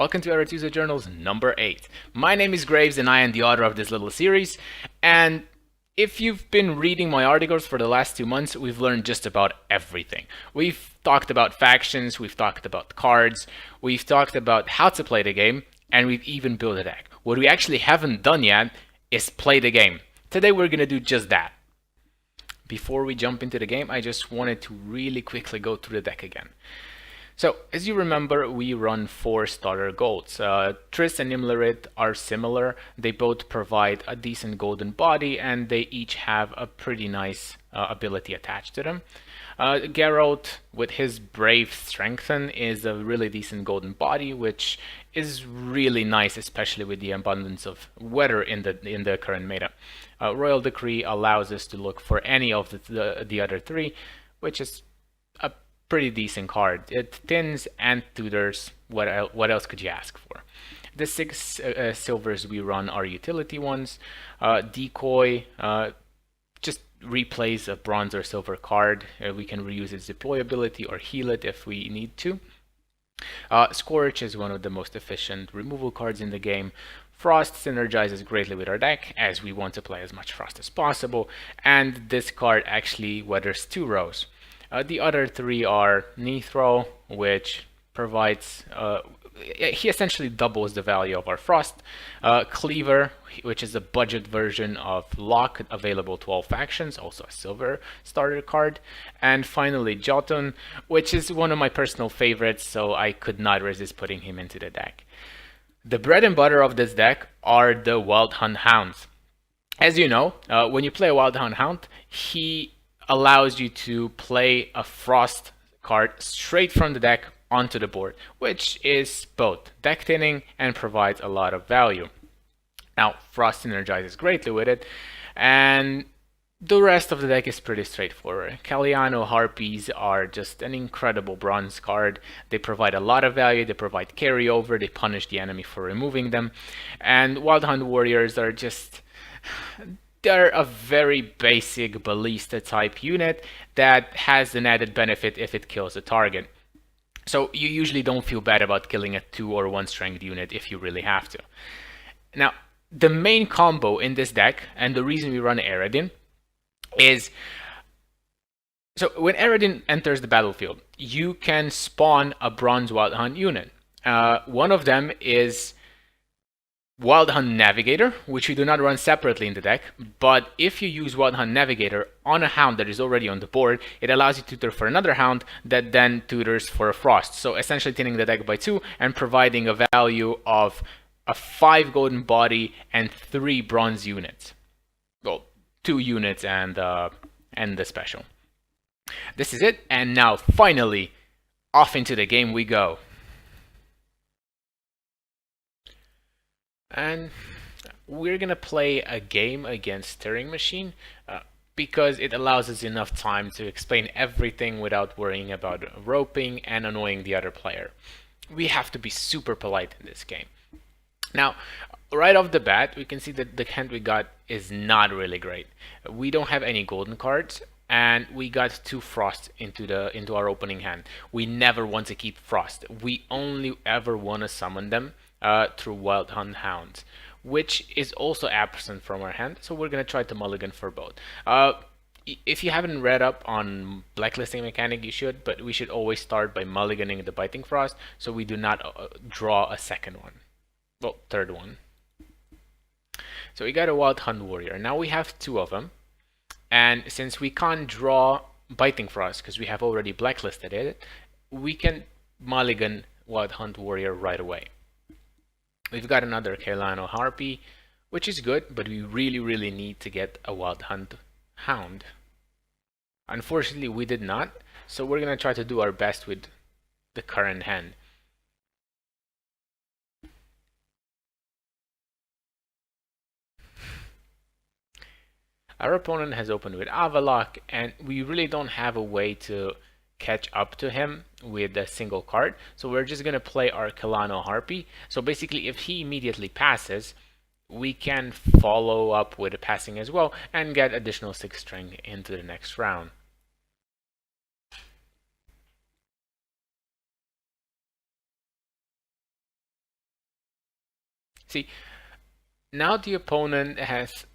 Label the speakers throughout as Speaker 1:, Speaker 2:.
Speaker 1: Welcome to Aretuza Journals number 8. My name is Graves and I am the author of this little series. And if you've been reading my articles for the last 2 months, we've learned just about everything. We've talked about factions, we've talked about cards, we've talked about how to play the game, and we've even built a deck. What we actually haven't done yet is play the game. Today we're going to do just that. Before we jump into the game, I just wanted to really quickly go through the deck again. So, as you remember, we run 4 starter golds. Triss and Imlerith are similar. They both provide a decent golden body, and they each have a pretty nice ability attached to them. Geralt, with his Brave Strengthen, is a really decent golden body, which is really nice, especially with the abundance of weather in the current meta. Royal Decree allows us to look for any of the other 3, which is a pretty decent card. It thins and tutors. What else could you ask for? The 6 silvers we run are utility ones. Decoy just replays a bronze or silver card. We can reuse its deploy ability or heal it if we need to. Scorch is one of the most efficient removal cards in the game. Frost synergizes greatly with our deck, as we want to play as much Frost as possible, and this card actually weathers 2 rows. The other 3 are Nithro, which provides, he essentially doubles the value of our Frost. Cleaver, which is a budget version of Lock, available to all factions, also a silver starter card. And finally Jotun, which is one of my personal favorites, so I could not resist putting him into the deck. The bread and butter of this deck are the Wild Hunt Hounds. As you know, when you play a Wild Hunt Hound, he allows you to play a Frost card straight from the deck onto the board, which is both deck thinning and provides a lot of value. Now, Frost synergizes greatly with it, and the rest of the deck is pretty straightforward. Caliano Harpies are just an incredible bronze card. They provide a lot of value, they provide carryover, they punish the enemy for removing them, and Wild Hunt Warriors are just... they're a very basic ballista type unit that has an added benefit if it kills a target. So you usually don't feel bad about killing a 2 or 1 strength unit if you really have to. Now, the main combo in this deck, and the reason we run Eredin, is... so when Eredin enters the battlefield, you can spawn a Bronze Wild Hunt unit. One of them is Wild Hunt Navigator, which you do not run separately in the deck, but if you use Wild Hunt Navigator on a hound that is already on the board, it allows you to tutor for another hound that then tutors for a Frost. So essentially thinning the deck by 2 and providing a value of a 5 golden body and 3 bronze units. Well, 2 units and the special. This is it, and now finally off into the game we go. And we're gonna play a game against Turing Machine because it allows us enough time to explain everything without worrying about roping and annoying the other player. We have to be super polite in this game. Now, right off the bat, we can see that the hand we got is not really great. We don't have any golden cards, and we got 2 Frost into our opening hand. We never want to keep Frost. We only ever want to summon them through Wild Hunt Hounds, which is also absent from our hand, so we're going to try to mulligan for both. If you haven't read up on blacklisting mechanic, you should, but we should always start by mulliganing the Biting Frost, so we do not draw a second one. Well, third one. So we got a Wild Hunt Warrior. Now we have 2 of them, and since we can't draw Biting Frost because we have already blacklisted it, we can mulligan Wild Hunt Warrior right away. We've got another Caliano Harpy, which is good, but we really need to get a Wild Hunt Hound. Unfortunately, we did not, so we're going to try to do our best with the current hand. Our opponent has opened with Avalok, and we really don't have a way to catch up to him with a single card, so we're just going to play our Caliano Harpy. So basically, if he immediately passes, we can follow up with a passing as well and get additional 6 strength into the next round. See, now the opponent has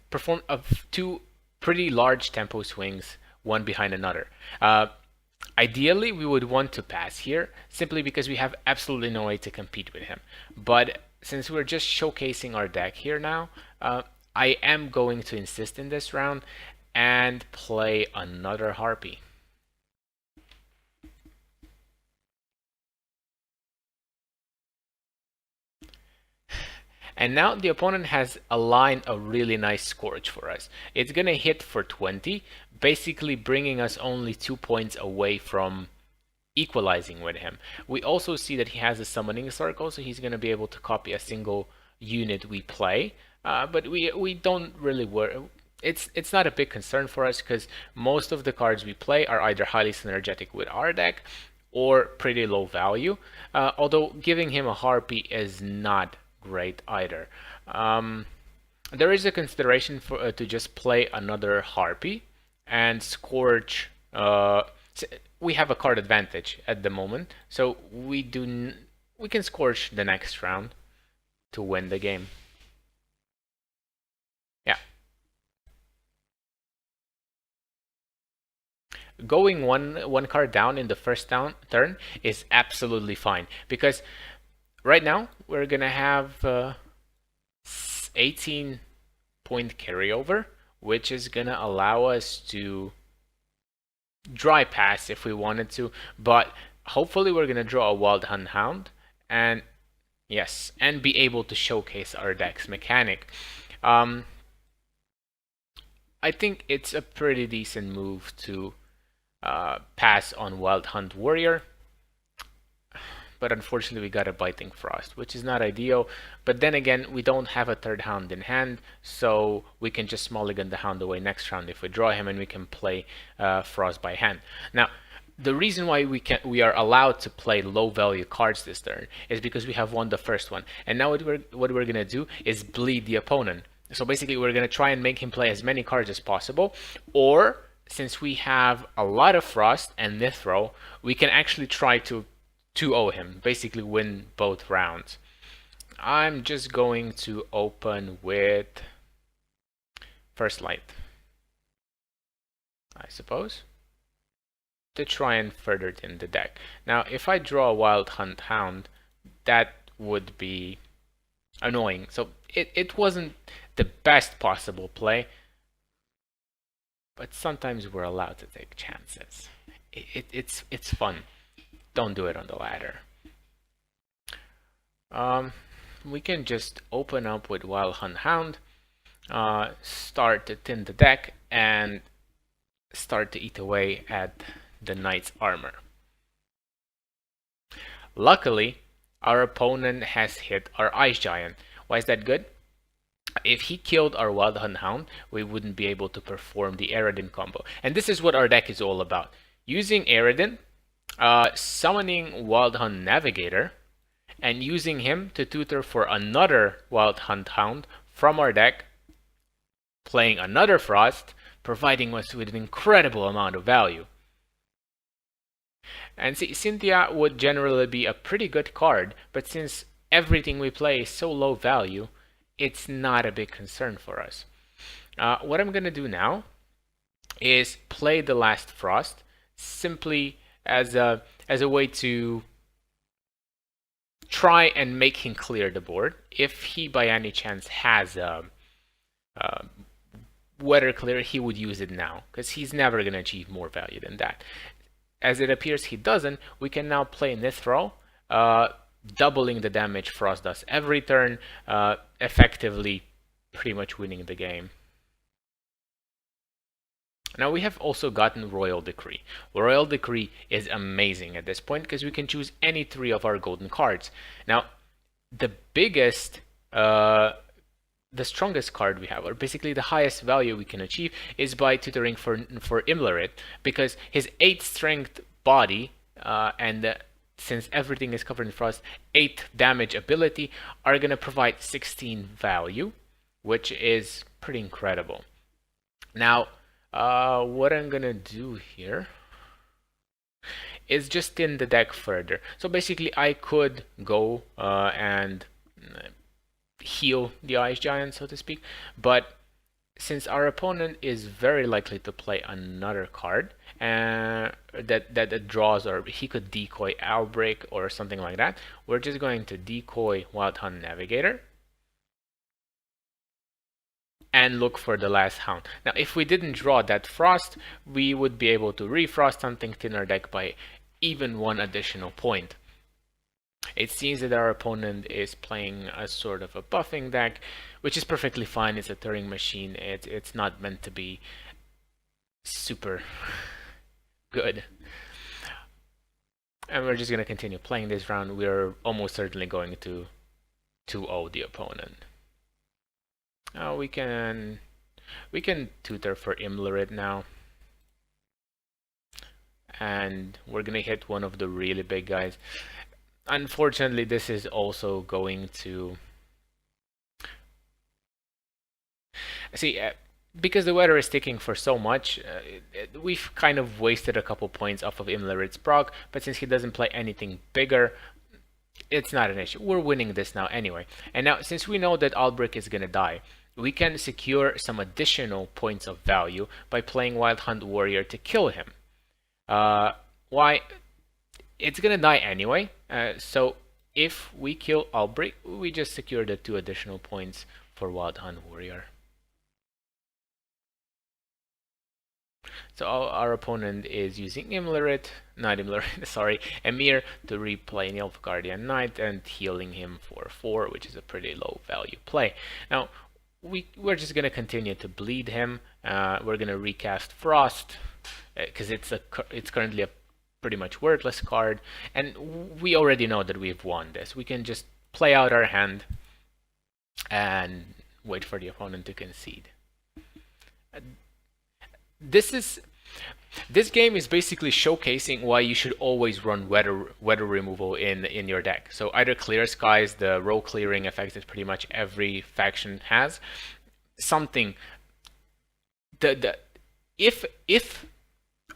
Speaker 1: performed two pretty large tempo swings, one behind another. Ideally, we would want to pass here, simply because we have absolutely no way to compete with him. But since we're just showcasing our deck here now, I am going to insist in this round and play another Harpy. And now the opponent has aligned a really nice Scourge for us. It's going to hit for 20, basically bringing us only 2 points away from equalizing with him. We also see that he has a Summoning Circle, so he's going to be able to copy a single unit we play. But we don't really worry. It's not a big concern for us because most of the cards we play are either highly synergetic with our deck or pretty low value. Although giving him a Harpy is not great either. There is a consideration for to just play another Harpy and Scourge. We have a card advantage at the moment, so we can Scourge the next round to win the game. Yeah. Going one card down in the first turn is absolutely fine, because right now we're gonna have 18 point carryover, which is gonna allow us to dry pass if we wanted to, but hopefully we're gonna draw a Wild Hunt Hound and yes, and be able to showcase our deck's mechanic. I think it's a pretty decent move to pass on Wild Hunt Warrior, but unfortunately we got a Biting Frost, which is not ideal. But then again, we don't have a third Hound in hand, so we can just mulligan the Hound away next round if we draw him, and we can play Frost by hand. Now, the reason why we are allowed to play low value cards this turn is because we have won the first one, and now what we're gonna do is bleed the opponent. So basically, we're gonna try and make him play as many cards as possible, or since we have a lot of Frost and Nithro, we can actually try to 2-0 him, basically win both rounds. I'm just going to open with First Light, I suppose, to try and further thin the deck. Now, if I draw a Wild Hunt Hound, that would be annoying. So it wasn't the best possible play, but sometimes we're allowed to take chances. It's fun. Don't do it on the ladder. We can just open up with Wild Hunt Hound, start to thin the deck, and start to eat away at the Knight's armor. Luckily, our opponent has hit our Ice Giant. Why is that good? If he killed our Wild Hunt Hound, we wouldn't be able to perform the Aridin combo. And this is what our deck is all about. Using Aridin, summoning Wild Hunt Navigator, and using him to tutor for another Wild Hunt Hound from our deck, playing another Frost, providing us with an incredible amount of value. And see, Cynthia would generally be a pretty good card, but since everything we play is so low value, it's not a big concern for us. What I'm going to do now is play the last Frost, simply as a way to try and make him clear the board. If he by any chance has Weather Clear, he would use it now, because he's never going to achieve more value than that. As it appears he doesn't, we can now play Nithro, doubling the damage Frost does every turn, effectively pretty much winning the game. Now we have also gotten Royal Decree. Royal Decree is amazing at this point because we can choose any 3 of our golden cards. Now, the biggest, the strongest card we have, or basically the highest value we can achieve, is by tutoring for Imlarit, because his 8 strength body and since everything is covered in Frost, 8 damage ability are going to provide 16 value, which is pretty incredible. Now, what I'm gonna do here is just in the deck further. So basically I could go and heal the Ice Giant, so to speak, but since our opponent is very likely to play another card that draws, or he could decoy Outbreak or something like that, we're just going to decoy Wild Hunt Navigator and look for the last Hound. Now, if we didn't draw that Frost, we would be able to refrost something in our deck by even one additional point. It seems that our opponent is playing a sort of a buffing deck, which is perfectly fine. It's a Turing machine. It's not meant to be super good. And we're just going to continue playing this round. We're almost certainly going to 2-0 the opponent. We can tutor for Imlerid now. And we're going to hit one of the really big guys. Unfortunately, this is also going to... See, because the weather is ticking for so much, we've kind of wasted a couple points off of Imlerid's proc, but since he doesn't play anything bigger, it's not an issue. We're winning this now anyway. And now, since we know that Albrecht is going to die, we can secure some additional points of value by playing Wild Hunt Warrior to kill him. Why? It's going to die anyway, so if we kill Albrecht, we just secure the 2 additional points for Wild Hunt Warrior. So our opponent is using sorry, Emir to replay Nilfgaardian Knight and healing him for 4, which is a pretty low value play. Now, we're just going to continue to bleed him. We're going to recast Frost, because it's currently a pretty much worthless card, and we already know that we've won this. We can just play out our hand and wait for the opponent to concede. This game is basically showcasing why you should always run weather removal in your deck. So either Clear Skies, the row clearing effect that pretty much every faction has, something if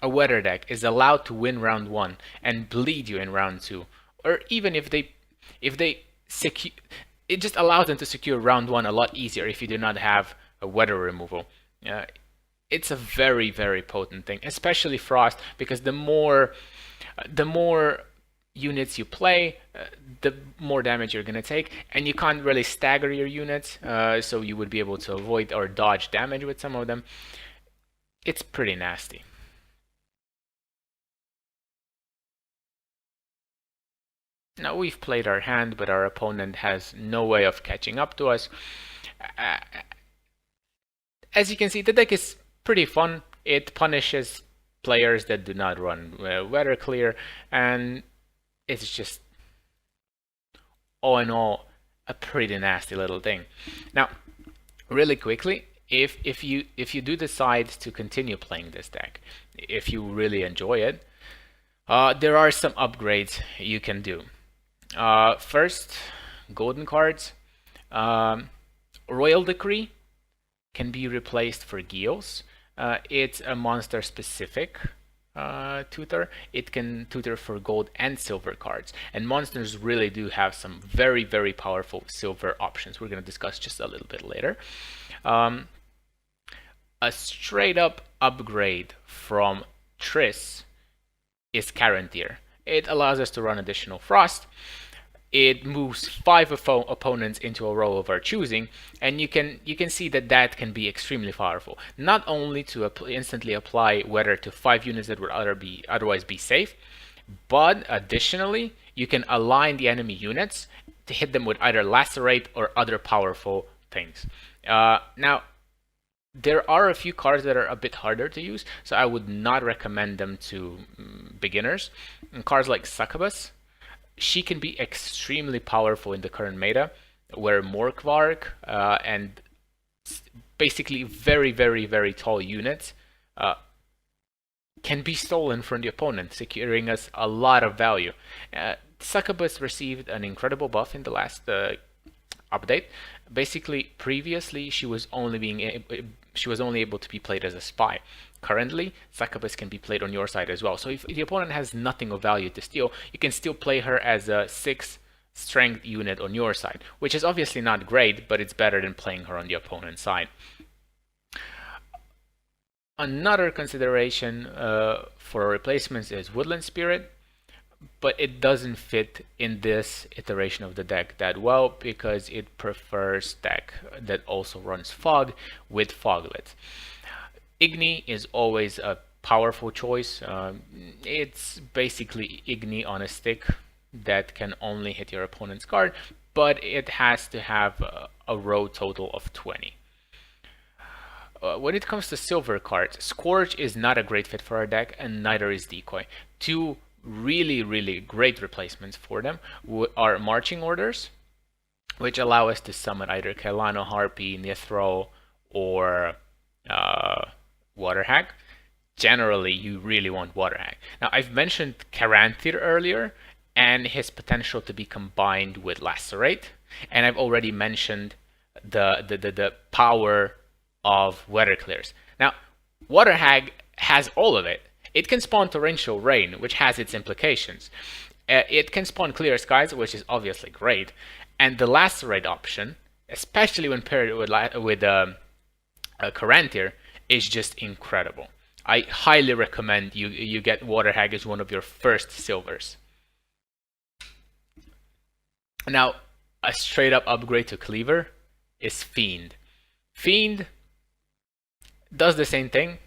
Speaker 1: a weather deck is allowed to win round 1 and bleed you in round 2, or even if they secure, it just allows them to secure round 1 a lot easier if you do not have a weather removal. It's a very, very potent thing, especially Frost, because the more units you play, the more damage you're going to take, and you can't really stagger your units, so you would be able to avoid or dodge damage with some of them. It's pretty nasty. Now we've played our hand, but our opponent has no way of catching up to us. As you can see, the deck is pretty fun. It punishes players that do not run weather clear, and it's just all in all a pretty nasty little thing. Now, really quickly, if you do decide to continue playing this deck, if you really enjoy it, there are some upgrades you can do. First, golden cards. Royal Decree can be replaced for Gios. It's a monster specific tutor. It can tutor for gold and silver cards, and monsters really do have some very, very powerful silver options. We're going to discuss just a little bit later. A straight up upgrade from Triss is Carantir. It allows us to run additional Frost. It moves 5 opponents into a row of our choosing, and you can see that can be extremely powerful. Not only to instantly apply weather to 5 units that would otherwise be safe, but additionally you can align the enemy units to hit them with either Lacerate or other powerful things. Now, there are a few cards that are a bit harder to use, so I would not recommend them to beginners. And cards like Succubus, she can be extremely powerful in the current meta, where Morkvark and basically very, very, very tall units can be stolen from the opponent, securing us a lot of value. Succubus received an incredible buff in the last update. Basically, previously she was only able to be played as a spy. currently, Succubus can be played on your side as well. So if the opponent has nothing of value to steal, you can still play her as a 6 strength unit on your side, which is obviously not great, but it's better than playing her on the opponent's side. Another consideration for replacements is Woodland Spirit, but it doesn't fit in this iteration of the deck that well because it prefers deck that also runs Fog with Foglet. Igni is always a powerful choice. It's basically Igni on a stick that can only hit your opponent's card, but it has to have a row total of 20. When it comes to silver cards, Scourge is not a great fit for our deck, and neither is Decoy. Two really great replacements for them are Marching Orders, which allow us to summon either Kelano Harpy, Nithro, or Water Hag. Generally, you really want Water Hag. Now, I've mentioned Caranthir earlier, and his potential to be combined with Lacerate, and I've already mentioned the power of Weather Clears. Now, Water Hag has all of it. It can spawn Torrential Rain, which has its implications. It can spawn Clear Skies, which is obviously great. And the Lacerate option, especially when paired with Caranthir, is just incredible. I highly recommend you get Water Hag as one of your first silvers. Now, a straight up upgrade to Cleaver is Fiend. Fiend does the same thing.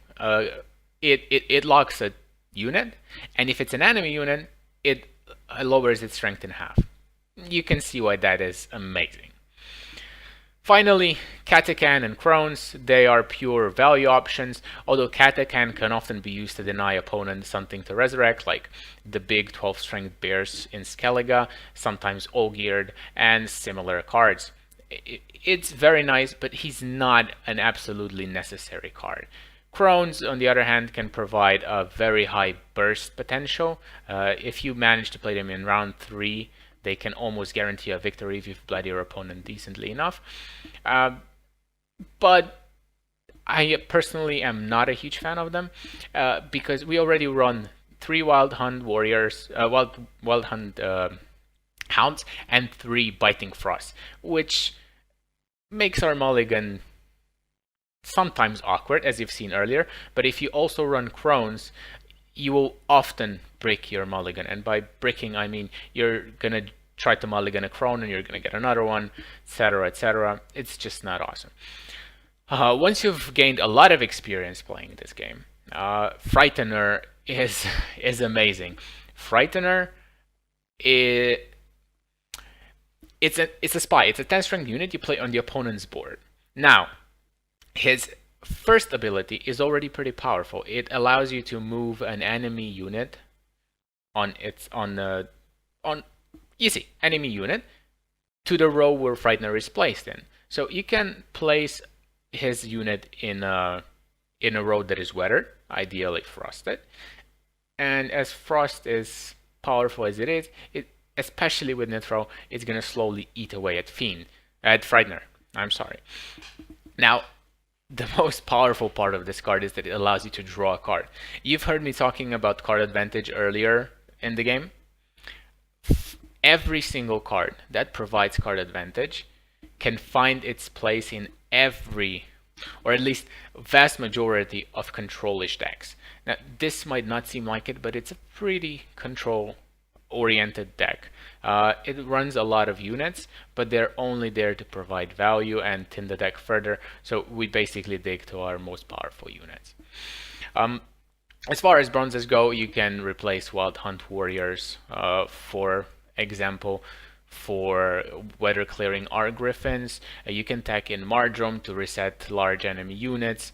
Speaker 1: It locks a unit, and if it's an enemy unit, it lowers its strength in half. You can see why that is amazing. Finally, Katakan and Crones, they are pure value options, although Katakan can often be used to deny opponents something to resurrect, like the big 12 strength bears in Skellige, sometimes all-geared, and similar cards. It's very nice, but he's not an absolutely necessary card. Crones, on the other hand, can provide a very high burst potential. If you manage to play them in round 3, they can almost guarantee a victory if you've bled your opponent decently enough. But I personally am not a huge fan of them because we already run 3 Wild Hunt Warriors, Wild Hunt Hounds, and 3 Biting Frost, which makes our mulligan sometimes awkward, as you've seen earlier. But if you also run Crones, you will often break your mulligan, and by breaking I mean you're gonna try to mulligan a Crone and you're gonna get another one, etc, etc. It's just not awesome. Once you've gained a lot of experience playing this game, Frightener is amazing. Frightener it's a spy. It's a 10 strength unit you play on the opponent's board. Now, his first ability is already pretty powerful. It allows you to move an enemy unit enemy unit to the row where Frightener is placed in. So you can place his unit in a row that is weathered, ideally frosted. And as Frost is powerful as it is, especially with Nithro, it's gonna slowly eat away at Frightener. I'm sorry. Now, the most powerful part of this card is that it allows you to draw a card. You've heard me talking about card advantage earlier in the game. Every single card that provides card advantage can find its place in every, or at least vast majority of control-ish decks. Now, this might not seem like it, but it's a pretty control-oriented deck. It runs a lot of units, but they're only there to provide value and thin the deck further, so we basically dig to our most powerful units. As far as bronzes go, you can replace Wild Hunt Warriors, for example, for weather clearing Arc Griffins. You can tack in Mardrum to reset large enemy units.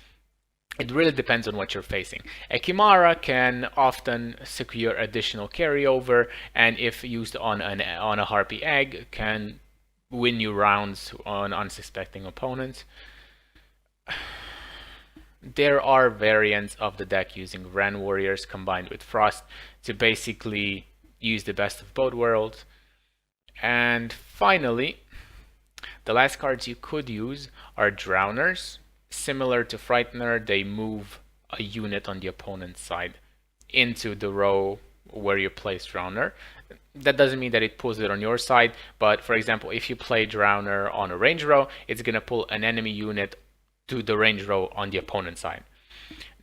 Speaker 1: It really depends on what you're facing. Ekimara can often secure additional carryover, and if used on a Harpy Egg, can win you rounds on unsuspecting opponents. There are variants of the deck using Ren Warriors combined with Frost to basically use the best of both worlds. And finally, the last cards you could use are Drowners. Similar to Frightener, they move a unit on the opponent's side into the row where you place Drowner. That doesn't mean that it pulls it on your side, but for example, if you play Drowner on a range row, it's going to pull an enemy unit to the range row on the opponent's side.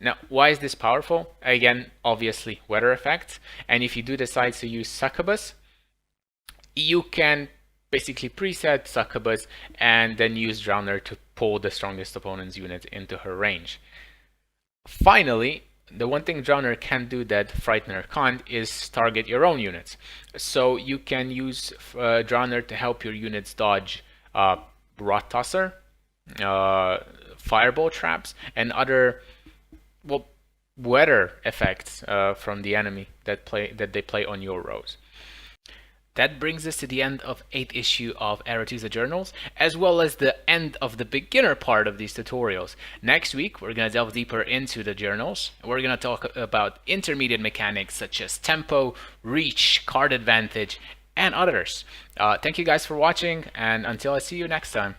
Speaker 1: Now, why is this powerful? Again, obviously weather effects, and if you do decide to use Succubus, you can basically preset Succubus and then use Drowner to pull the strongest opponent's unit into her range. Finally, the one thing Drowner can do that Frightener can't is target your own units. So you can use Drowner to help your units dodge Rot Tosser, Fireball traps, and other weather effects from the enemy that they play on your rows. That brings us to the end of 8th issue of Aretuza Journals, as well as the end of the beginner part of these tutorials. Next week, we're going to delve deeper into the journals. We're going to talk about intermediate mechanics such as tempo, reach, card advantage, and others. Thank you guys for watching, and until I see you next time.